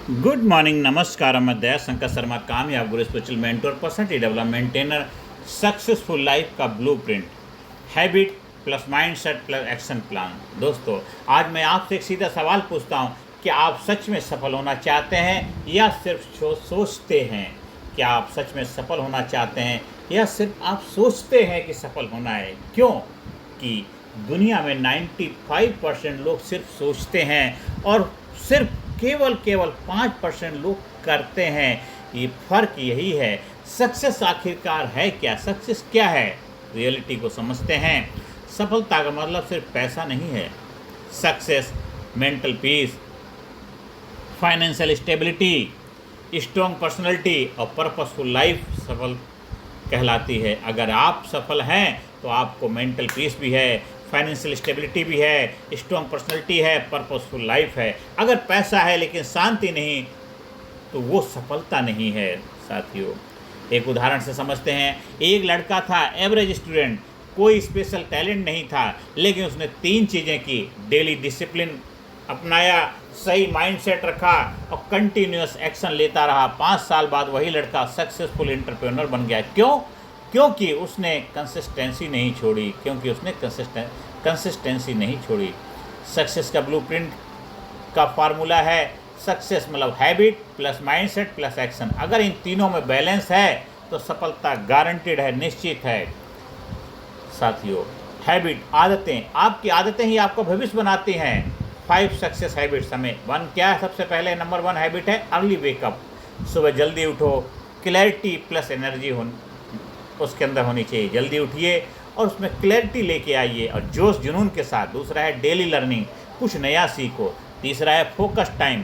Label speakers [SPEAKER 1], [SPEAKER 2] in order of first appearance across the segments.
[SPEAKER 1] Good morning, नमस्कार। मैं दया शंकर शर्मा, कामयाब guru spiritual mentor, personality development trainer, successful life का blueprint, habit plus mindset plus action plan. दोस्तों, आज मैं आपसे एक सीधा सवाल पूछता हूं कि आप सच में सफल होना चाहते हैं या सिर्फ सोचते हैं? क्या आप सच में सफल होना चाहते हैं या सिर्फ आप सोचते हैं कि सफल होना है? क्यों कि दुनिया में 95% लोग सिर्फ सोचते हैं और सिर्फ केवल 5% लोग करते हैं। ये फ़र्क यही है। सक्सेस आखिरकार है क्या? सक्सेस क्या है? रियलिटी को समझते हैं। सफलता का मतलब सिर्फ पैसा नहीं है। Success mental peace, financial stability, strong personality और पर्पसफुल लाइफ सफल कहलाती है। अगर आप सफल हैं तो आपको मेंटल पीस भी है, फाइनेंशियल स्टेबिलिटी भी है, स्ट्रॉन्ग पर्सनैलिटी है, पर्पसफुल लाइफ है। अगर पैसा है लेकिन शांति नहीं तो वो सफलता नहीं है। साथियों, एक उदाहरण से समझते हैं। एक लड़का था, एवरेज स्टूडेंट, कोई स्पेशल टैलेंट नहीं था, लेकिन उसने 3 चीज़ें की। डेली डिसिप्लिन अपनाया, सही माइंडसेट रखा और कंटिन्यूअस एक्शन लेता रहा। 5 साल बाद वही लड़का सक्सेसफुल एंटरप्रेन्योर बन गया। क्यों? क्योंकि उसने कंसिस्टेंसी नहीं छोड़ी। कंसिस्टेंसी नहीं छोड़ी। सक्सेस का ब्लूप्रिंट का फार्मूला है, सक्सेस मतलब habit plus mindset plus action. अगर इन तीनों में बैलेंस है तो सफलता गारंटेड है, निश्चित है। साथियों, हैबिट, आदतें, आपकी आदतें ही आपका भविष्य बनाती हैं। 5 सक्सेस हैबिट्स हमें 1 क्या है? सबसे पहले नंबर 1 हैबिट है अर्ली वेकअप। सुबह जल्दी उठो। क्लैरिटी प्लस एनर्जी उसके अंदर होनी चाहिए। जल्दी उठिए और उसमें क्लैरिटी लेके आइए और जोश जुनून के साथ। दूसरा है डेली लर्निंग, कुछ नया सीखो। तीसरा है फोकस टाइम,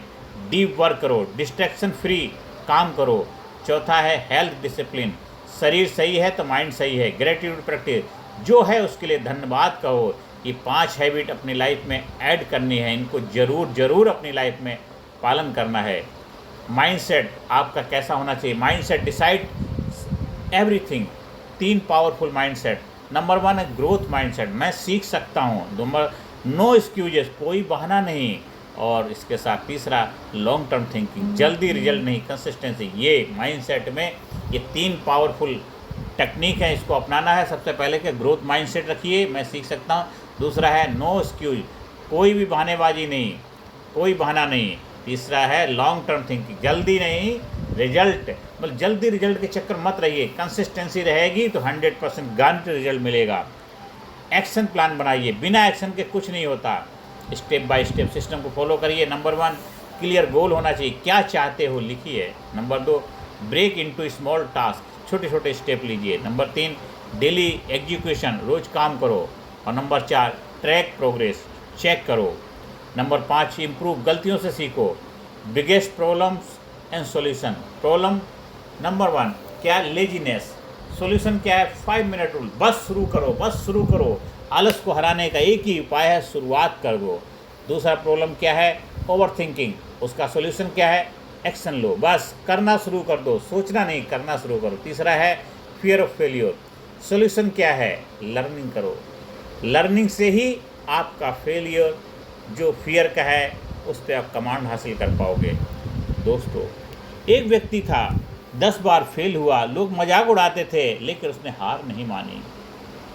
[SPEAKER 1] डीप वर्क करो, डिस्ट्रैक्शन फ्री काम करो। चौथा है हेल्थ डिसिप्लिन, शरीर सही है तो माइंड सही है। ग्रेटिट्यूड प्रैक्टिस, जो है उसके लिए धन्यवाद कहो। ये 5 हैबिट अपनी लाइफ में ऐड करनी है। इनको ज़रूर अपनी लाइफ में पालन करना है। माइंडसेट आपका कैसा होना चाहिए? Mindset decide everything. 3 powerful mindset. Number 1 है ग्रोथ माइंडसेट, मैं सीख सकता हूँ। नंबर नो एक्सक्यूजेस, कोई बहाना नहीं। और इसके साथ तीसरा लॉन्ग टर्म थिंकिंग, जल्दी रिजल्ट नहीं, कंसिस्टेंसी। ये माइंडसेट में ये 3 पावरफुल टेक्निक है, इसको अपनाना है। सबसे पहले कि ग्रोथ माइंडसेट रखिए, मैं सीख सकता हूँ। दूसरा है नो एक्सक्यूज, कोई भी बहानेबाजी नहीं, कोई बहाना नहीं। तीसरा है लॉन्ग टर्म थिंकिंग, जल्दी नहीं, रिजल्ट मतलब जल्दी रिजल्ट के चक्कर मत रहिए। कंसिस्टेंसी रहेगी तो 100% गारंटी रिजल्ट मिलेगा। एक्शन प्लान बनाइए, बिना एक्शन के कुछ नहीं होता। स्टेप बाय स्टेप सिस्टम को फॉलो करिए। नंबर 1 क्लियर गोल होना चाहिए, क्या चाहते हो लिखिए। Number 2 break into small task, छोटे छोटे स्टेप लीजिए। नंबर 3 डेली एग्जीक्यूशन, रोज काम करो। और नंबर 4 ट्रैक प्रोग्रेस, चेक करो। नंबर 5 इम्प्रूव, गलतियों से सीखो। Biggest problems and solution. Problem number 1 क्या? लेजीनेस। सॉल्यूशन क्या है? 5 मिनट रूल, बस शुरू करो। आलस को हराने का एक ही उपाय है, शुरुआत कर दो। दूसरा प्रॉब्लम क्या है? Over thinking. उसका सॉल्यूशन क्या है? एक्शन लो, बस करना शुरू कर दो, सोचना नहीं, करना शुरू करो। तीसरा है फियर ऑफ फेलियर। सॉल्यूशन क्या है? लर्निंग करो। लर्निंग से ही आपका फेलियर जो फियर का है उस पर आप कमांड हासिल कर पाओगे। दोस्तों, एक व्यक्ति था, 10 बार फेल हुआ, लोग मजाक उड़ाते थे, लेकिन उसने हार नहीं मानी।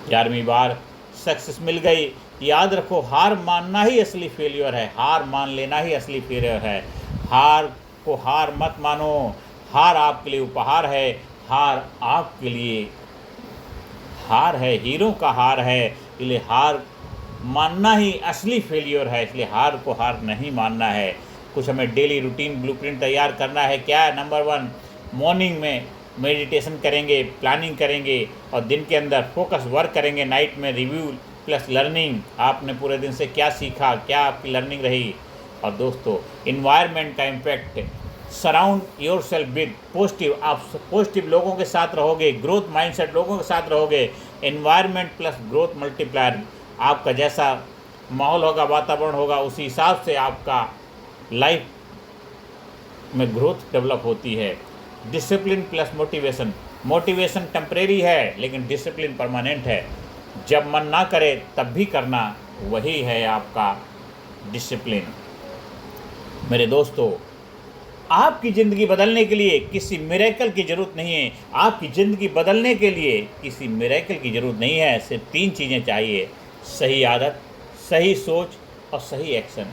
[SPEAKER 1] 11वीं बार सक्सेस मिल गई। याद रखो, हार मानना ही असली फेलियर है। हार मान लेना ही असली फेलियर है। हार को हार मत मानो। हार आपके लिए उपहार है। हार आपके लिए हार है, हीरो का हार है। इसलिए हार मानना ही असली फेलियर है। इसलिए हार को हार नहीं मानना है। कुछ हमें डेली रूटीन ब्लूप्रिंट तैयार करना है। क्या है? नंबर 1 मॉर्निंग में मेडिटेशन करेंगे, प्लानिंग करेंगे और दिन के अंदर फोकस वर्क करेंगे। नाइट में रिव्यू प्लस लर्निंग, आपने पूरे दिन से क्या सीखा, क्या आपकी लर्निंग रही। और दोस्तों, इन्वायरमेंट का impact, surround your self with positive. आप पॉजिटिव लोगों के साथ रहोगे, ग्रोथ माइंडसेट लोगों के साथ रहोगे। इन्वायरमेंट प्लस ग्रोथ मल्टीप्लायर, आपका जैसा माहौल होगा, वातावरण होगा, उसी हिसाब से आपका लाइफ में ग्रोथ डेवलप होती है। Discipline plus motivation, motivation temporary है लेकिन डिसिप्लिन परमानेंट है। जब मन ना करे तब भी करना, वही है आपका डिसिप्लिन। मेरे दोस्तों, आपकी ज़िंदगी बदलने के लिए किसी मिरेकल की ज़रूरत नहीं है। आपकी ज़िंदगी बदलने के लिए किसी मिरेकल की ज़रूरत नहीं है। सिर्फ 3 चीज़ें चाहिए, सही आदत, सही सोच और सही एक्शन।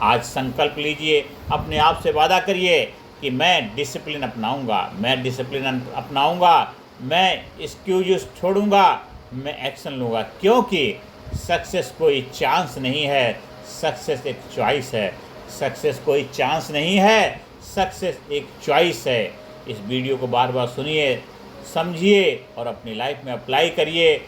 [SPEAKER 1] आज संकल्प लीजिए, अपने आप से वादा करिए कि मैं डिसिप्लिन अपनाऊंगा, मैं डिसिप्लिन अपनाऊंगा, मैं एक्सक्यूज़ छोड़ूंगा, मैं एक्शन लूँगा। क्योंकि सक्सेस कोई चांस नहीं है, सक्सेस एक चॉइस है। सक्सेस कोई चांस नहीं है, सक्सेस एक चॉइस है। इस वीडियो को बार बार सुनिए, समझिए और अपनी लाइफ में अप्लाई करिए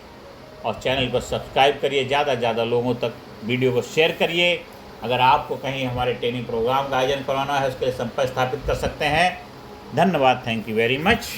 [SPEAKER 1] और चैनल को सब्सक्राइब करिए। ज़्यादा से ज़्यादा लोगों तक वीडियो को शेयर करिए। अगर आपको कहीं हमारे ट्रेनिंग प्रोग्राम का आयोजन करवाना है, उसके लिए संपर्क स्थापित कर सकते हैं। धन्यवाद। Thank you very much.